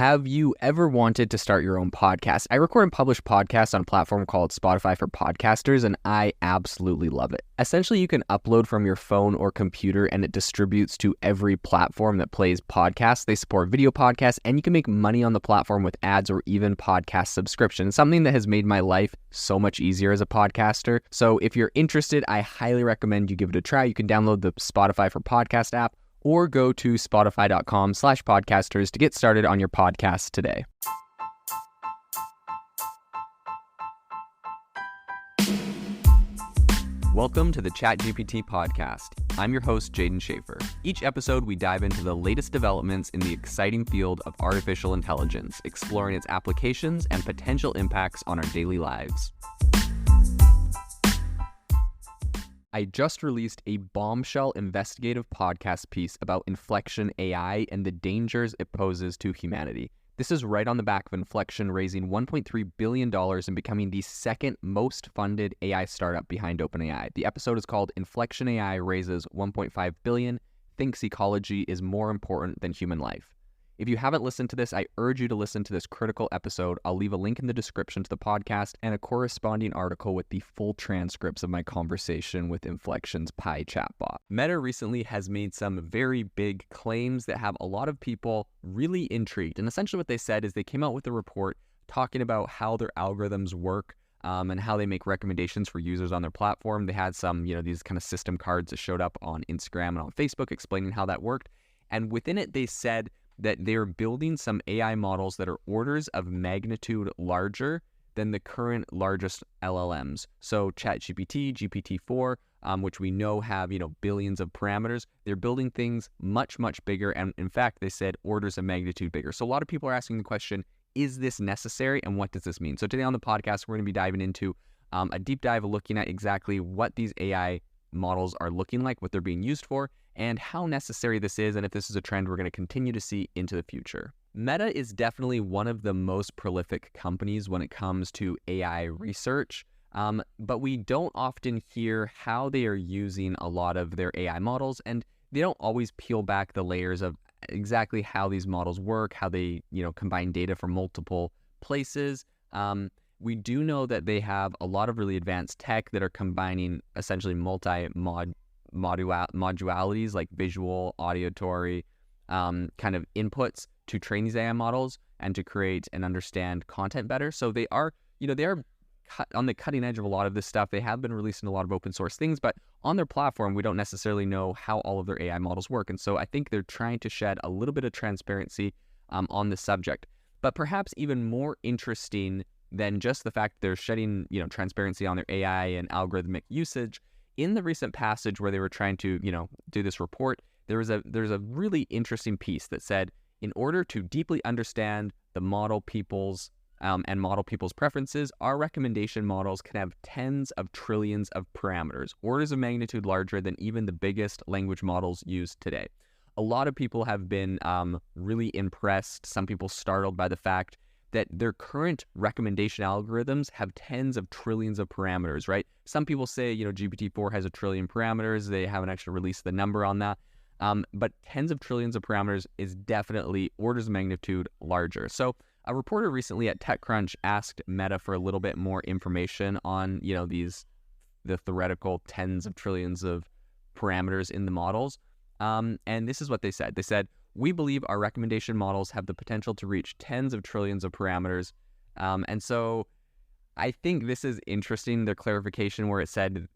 Have you ever wanted to start your own podcast? I record and publish podcasts on a platform called Spotify for Podcasters, and I absolutely love it. Essentially, you can upload from your phone or computer, and it distributes to every platform that plays podcasts. They support video podcasts, and you can make money on the platform with ads or even podcast subscriptions, something that has made my life so much easier as a podcaster. So if you're interested, I highly recommend you give it a try. You can download the Spotify for Podcast app, or go to spotify.com/podcasters to get started on your podcast today. Welcome to the Chat GPT podcast. I'm your host, Jaden Schaefer. Each episode, we dive into the latest developments in the exciting field of artificial intelligence, exploring its applications and potential impacts on our daily lives. I just released a bombshell investigative podcast piece about Inflection AI and the dangers it poses to humanity. This is right on the back of Inflection raising $1.3 billion and becoming the second most funded AI startup behind OpenAI. The episode is called Inflection AI Raises $1.5 Billion, Thinks Ecology is More Important Than Human Life. If you haven't listened to this, I urge you to listen to this critical episode. I'll leave a link in the description to the podcast and a corresponding article with the full transcripts of my conversation with Inflection's Pi chatbot. Meta recently has made some very big claims that have a lot of people really intrigued. And essentially what they said is they came out with a report talking about how their algorithms work and how they make recommendations for users on their platform. They had some, these kind of system cards that showed up on Instagram and on Facebook explaining how that worked. And within it, they said that they're building some AI models that are orders of magnitude larger than the current largest LLMs. So Chat GPT-4, which we know have, billions of parameters, they're building things much, much bigger. And in fact, they said orders of magnitude bigger. So a lot of people are asking the question, is this necessary? And what does this mean? So today on the podcast, we're going to be diving into a deep dive looking at exactly what these AI models are looking like, what they're being used for, and how necessary this is, and if this is a trend we're going to continue to see into the future. Meta is definitely one of the most prolific companies when it comes to AI research, but we don't often hear how they are using a lot of their AI models, and they don't always peel back the layers of exactly how these models work, how they, combine data from multiple places. We do know that they have a lot of really advanced tech that are combining essentially modualities like visual, auditory kind of inputs to train these AI models and to create and understand content better. So they are on the cutting edge of a lot of this stuff. They have been releasing a lot of open source things, but on their platform, we don't necessarily know how all of their AI models work. And so I think they're trying to shed a little bit of transparency on this subject. But perhaps even more interesting than just the fact they're shedding, transparency on their AI and algorithmic usage. In the recent passage where they were trying to, do this report, there's a really interesting piece that said, in order to deeply understand the model people's and model people's preferences, our recommendation models can have tens of trillions of parameters, orders of magnitude larger than even the biggest language models used today. A lot of people have been really impressed, some people startled by the fact that their current recommendation algorithms have tens of trillions of parameters, right? Some people say, GPT-4 has 1 trillion parameters. They haven't actually released the number on that. But tens of trillions of parameters is definitely orders of magnitude larger. So a reporter recently at TechCrunch asked Meta for a little bit more information on, the theoretical tens of trillions of parameters in the models. And this is what they said. They said, "We believe our recommendation models have the potential to reach tens of trillions of parameters." And so I think this is interesting, their clarification where it said,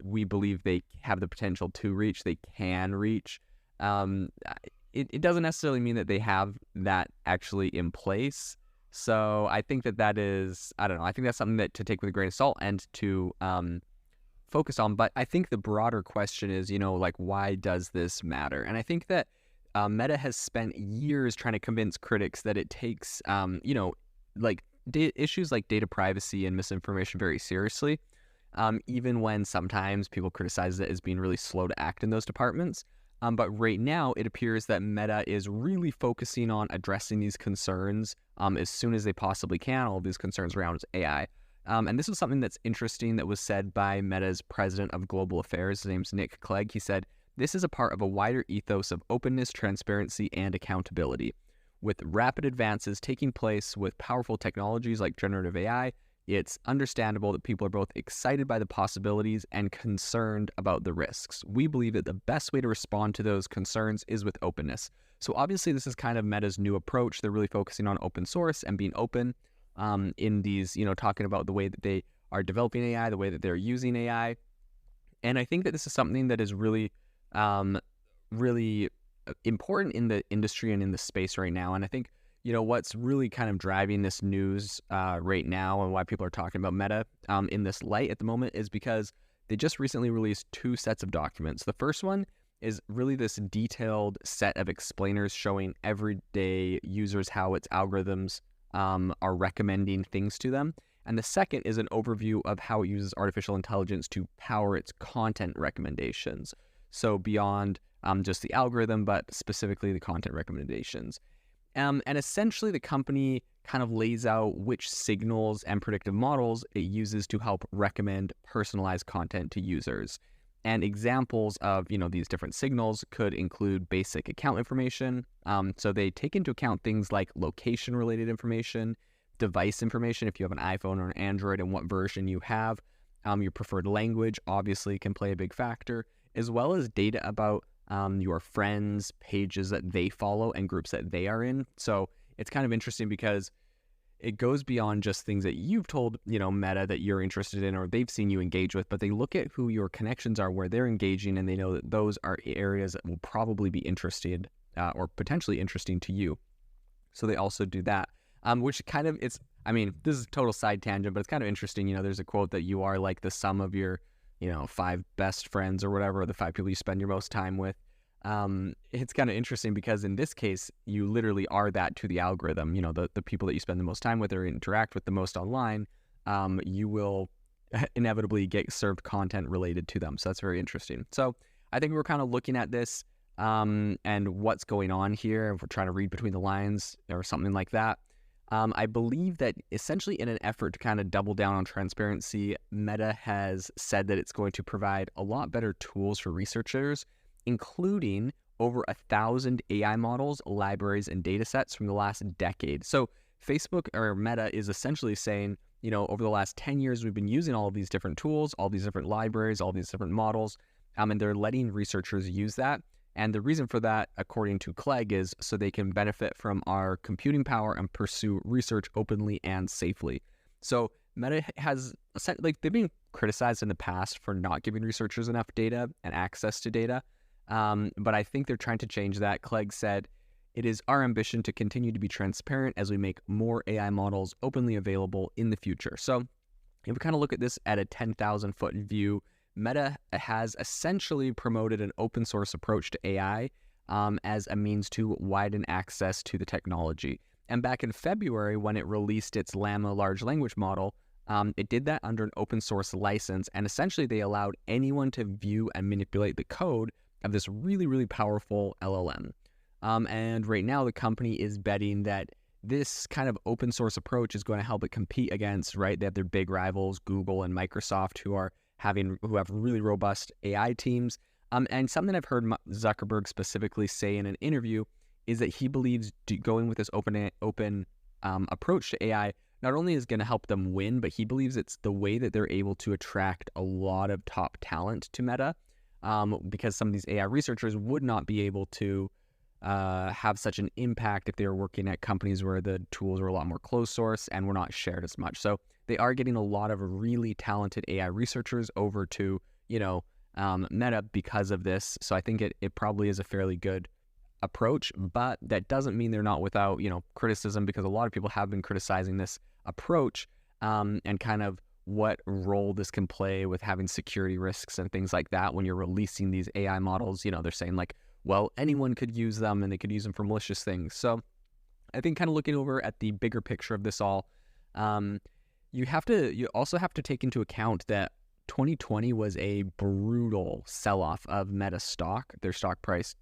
we believe they have the potential to reach, they can reach. It doesn't necessarily mean that they have that actually in place. So I think that is, I don't know, I think that's something that to take with a grain of salt and to focus on. But I think the broader question is, why does this matter? And I think that Meta has spent years trying to convince critics that it takes, issues like data privacy and misinformation very seriously, even when sometimes people criticize it as being really slow to act in those departments. But right now, it appears that Meta is really focusing on addressing these concerns as soon as they possibly can, all of these concerns around AI. And this was something that's interesting that was said by Meta's president of global affairs. His name's Nick Clegg. He said, "This is a part of a wider ethos of openness, transparency, and accountability. with rapid advances taking place with powerful technologies like generative AI, it's understandable that people are both excited by the possibilities and concerned about the risks. We believe that the best way to respond to those concerns is with openness. So obviously this is kind of Meta's new approach. They're really focusing on open source and being open in these, talking about the way that they are developing AI, the way that they're using AI. And I think that this is something that is really, really important in the industry and in the space right now. And I think what's really kind of driving this news right now and why people are talking about Meta in this light at the moment is because they just recently released 2 sets of documents. The first one is really this detailed set of explainers showing everyday users how its algorithms are recommending things to them. And the second is an overview of how it uses artificial intelligence to power its content recommendations. So beyond just the algorithm, but specifically the content recommendations. And essentially, the company kind of lays out which signals and predictive models it uses to help recommend personalized content to users. And examples of these different signals could include basic account information. So they take into account things like location-related information, device information, if you have an iPhone or an Android and what version you have. Your preferred language obviously can play a big factor, as well as data about your friends, pages that they follow, and groups that they are in. So it's kind of interesting because it goes beyond just things that you've told, Meta that you're interested in or they've seen you engage with, but they look at who your connections are, where they're engaging, and they know that those are areas that will probably be interested or potentially interesting to you. So they also do that, which kind of, this is a total side tangent, but it's kind of interesting. There's a quote that you are like the sum of your 5 best friends or whatever, the 5 people you spend your most time with. It's kind of interesting because in this case, you literally are that to the algorithm. The people that you spend the most time with or interact with the most online, you will inevitably get served content related to them. So that's very interesting. So I think we're kind of looking at this and what's going on here. If we're trying to read between the lines or something like that. I believe that essentially in an effort to kind of double down on transparency, Meta has said that it's going to provide a lot better tools for researchers, including over 1,000 AI models, libraries, and data sets from the last decade. So Facebook or Meta is essentially saying, over the last 10 years, we've been using all of these different tools, all these different libraries, all these different models, and they're letting researchers use that. And the reason for that, according to Clegg, is so they can benefit from our computing power and pursue research openly and safely. So Meta has, they've been criticized in the past for not giving researchers enough data and access to data. But I think they're trying to change that. Clegg said, "It is our ambition to continue to be transparent as we make more AI models openly available in the future." So if we kind of look at this at a 10,000-foot view, Meta has essentially promoted an open source approach to AI as a means to widen access to the technology. And back in February, when it released its Llama large language model, it did that under an open source license. And essentially, they allowed anyone to view and manipulate the code of this really, really powerful LLM. And right now, the company is betting that this kind of open source approach is going to help it compete against, right? They have their big rivals, Google and Microsoft, who have really robust AI teams. And something I've heard Zuckerberg specifically say in an interview is that he believes going with this open approach to AI not only is going to help them win, but he believes it's the way that they're able to attract a lot of top talent to Meta, because some of these AI researchers would not be able to have such an impact if they were working at companies where the tools were a lot more closed source and were not shared as much. So they are getting a lot of really talented AI researchers over to, Meta because of this. So I think it probably is a fairly good approach, but that doesn't mean they're not without, criticism, because a lot of people have been criticizing this approach and kind of what role this can play with having security risks and things like that when you're releasing these AI models. They're saying like, well, anyone could use them and they could use them for malicious things. So I think kind of looking over at the bigger picture of this all, you also have to take into account that 2020 was a brutal sell-off of Meta stock. Their stock price,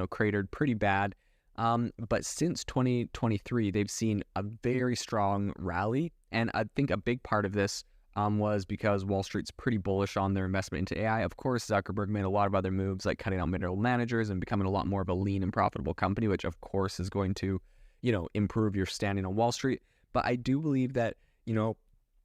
cratered pretty bad. But since 2023, they've seen a very strong rally. And I think a big part of this was because Wall Street's pretty bullish on their investment into AI. Of course, Zuckerberg made a lot of other moves, like cutting out middle managers and becoming a lot more of a lean and profitable company, which of course is going to improve your standing on Wall Street. But I do believe that,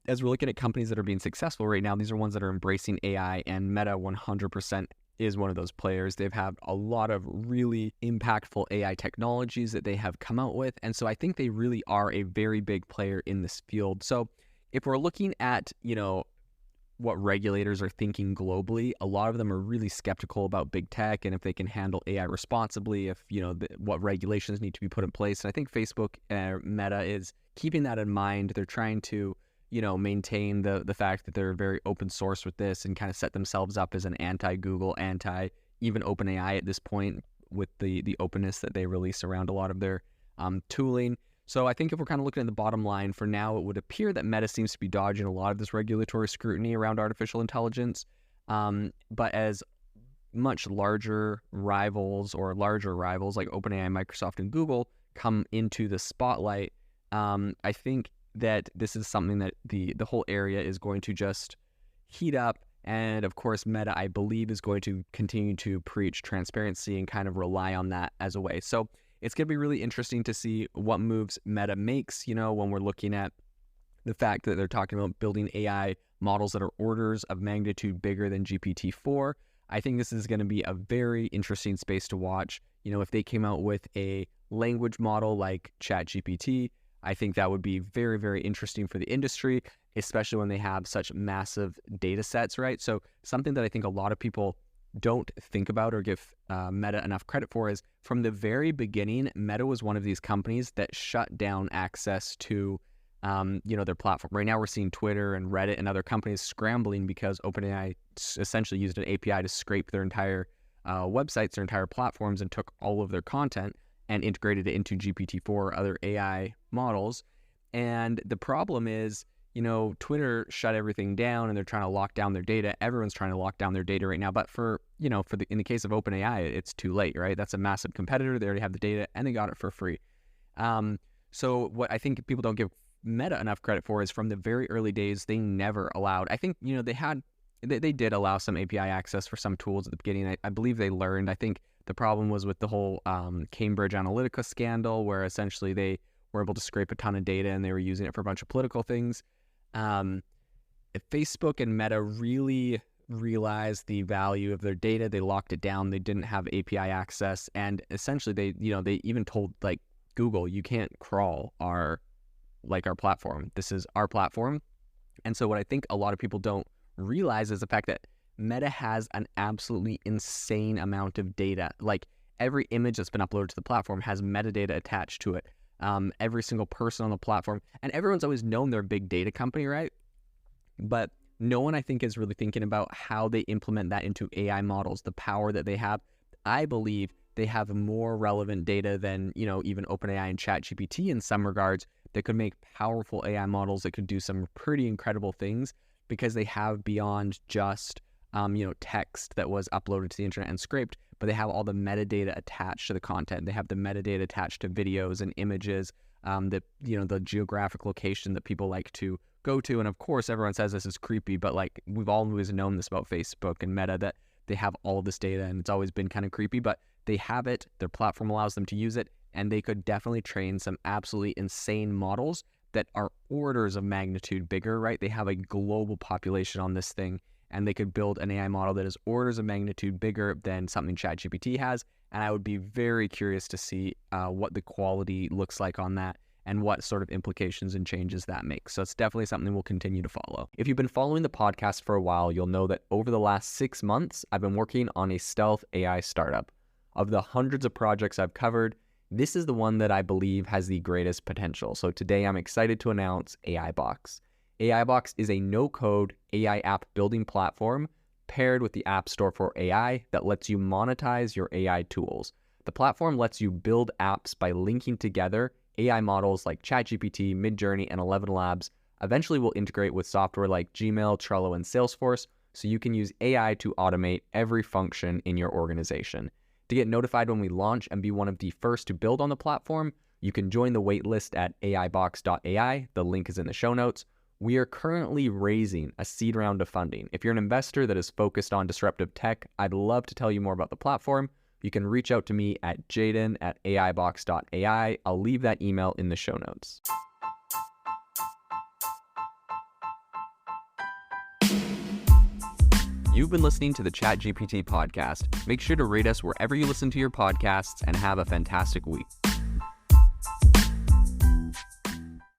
as we're looking at companies that are being successful right now, these are ones that are embracing AI, and Meta 100% is one of those players. They've had a lot of really impactful AI technologies that they have come out with. And so I think they really are a very big player in this field. So if we're looking at, what regulators are thinking globally, a lot of them are really skeptical about big tech and if they can handle AI responsibly, if, what regulations need to be put in place. And I think Facebook, Meta is keeping that in mind. They're trying to, maintain the fact that they're very open source with this and kind of set themselves up as an anti-Google, even OpenAI at this point with the openness that they release around a lot of their tooling. So I think if we're kind of looking at the bottom line for now, it would appear that Meta seems to be dodging a lot of this regulatory scrutiny around artificial intelligence. But as much larger rivals like OpenAI, Microsoft, and Google come into the spotlight, I think that this is something that the whole area is going to just heat up. And of course, Meta, I believe, is going to continue to preach transparency and kind of rely on that as a way. So it's going to be really interesting to see what moves Meta makes, when we're looking at the fact that they're talking about building AI models that are orders of magnitude bigger than GPT-4. I think this is going to be a very interesting space to watch. If they came out with a language model like ChatGPT, I think that would be very, very interesting for the industry, especially when they have such massive data sets, right? So something that I think a lot of people don't think about or give Meta enough credit for is from the very beginning, Meta was one of these companies that shut down access to, their platform. Right now, we're seeing Twitter and Reddit and other companies scrambling because OpenAI essentially used an API to scrape their entire websites, their entire platforms, and took all of their content and integrated it into GPT-4 or other AI models. And the problem is, Twitter shut everything down and they're trying to lock down their data. Everyone's trying to lock down their data right now. But in the case of OpenAI, it's too late, right? That's a massive competitor. They already have the data and they got it for free. So what I think people don't give Meta enough credit for is from the very early days, they never allowed, I think, they did allow some API access for some tools at the beginning. I believe they learned. I think the problem was with the whole Cambridge Analytica scandal, where essentially they were able to scrape a ton of data and they were using it for a bunch of political things. Facebook and Meta really realized the value of their data. They locked it down. They didn't have API access, and essentially they even told like Google, you can't crawl our platform. This is our platform. And so what I think a lot of people don't realize is the fact that Meta has an absolutely insane amount of data. Like every image that's been uploaded to the platform has metadata attached to it. Every single person on the platform, and everyone's always known they're a big data company, right? But no one, I think, is really thinking about how they implement that into AI models, the power that they have. I believe they have more relevant data than, even OpenAI and ChatGPT in some regards that could make powerful AI models that could do some pretty incredible things because they have beyond just, text that was uploaded to the internet and scraped, but they have all the metadata attached to the content. They have the metadata attached to videos and images, the geographic location that people like to go to. And of course, everyone says this is creepy, but like we've always known this about Facebook and Meta, that they have all of this data and it's always been kind of creepy, but they have it. Their platform allows them to use it, and they could definitely train some absolutely insane models that are orders of magnitude bigger, right? They have a global population on this thing, and they could build an AI model that is orders of magnitude bigger than something ChatGPT has. And I would be very curious to see what the quality looks like on that and what sort of implications and changes that makes. So it's definitely something we'll continue to follow. If you've been following the podcast for a while, you'll know that over the last 6 months, I've been working on a stealth AI startup. Of the hundreds of projects I've covered, this is the one that I believe has the greatest potential. So today I'm excited to announce AIBox. AIBox is a no-code AI app building platform paired with the App Store for AI that lets you monetize your AI tools. The platform lets you build apps by linking together AI models like ChatGPT, Midjourney, and 11 Labs. Eventually will integrate with software like Gmail, Trello, and Salesforce, so you can use AI to automate every function in your organization. To get notified when we launch and be one of the first to build on the platform, you can join the waitlist at aibox.ai. The link is in the show notes. We are currently raising a seed round of funding. If you're an investor that is focused on disruptive tech, I'd love to tell you more about the platform. you can reach out to me at jaden@aibox.ai. I'll leave that email in the show notes. You've been listening to the Chat GPT podcast. Make sure to rate us wherever you listen to your podcasts and have a fantastic week.